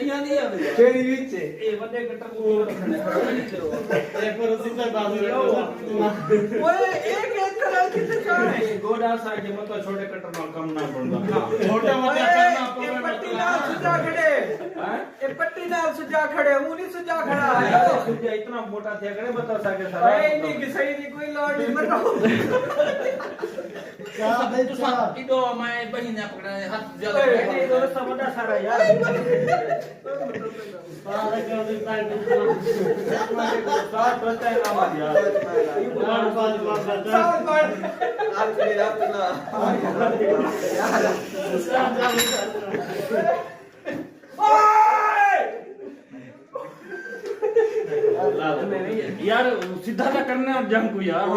केड़ी विच ए बड़े कटर को रखने एक पर सीधा बाजू ओए एक एक तरह कितने का है गोडा सा के मत छोटे कटर में कम ना पड़दा छोटा मोटा करना ये पट्टी नाल सुजा खड़े हैं ये पट्टी नाल सुजा खड़े वो नहीं सुजा खड़ा है सुजा इतना मोटा थे करे बता सके सारा ओए नहीं कि सही नहीं कोई लौट नहीं बताओ क्या भाई सा itu main bahinya pernah hat ओए ये तो सब बड़ा सारा यार सारा कर देता है साथ बता ना मार यार बार बार बार साल बार यार सीधा सा करने और जंग को यार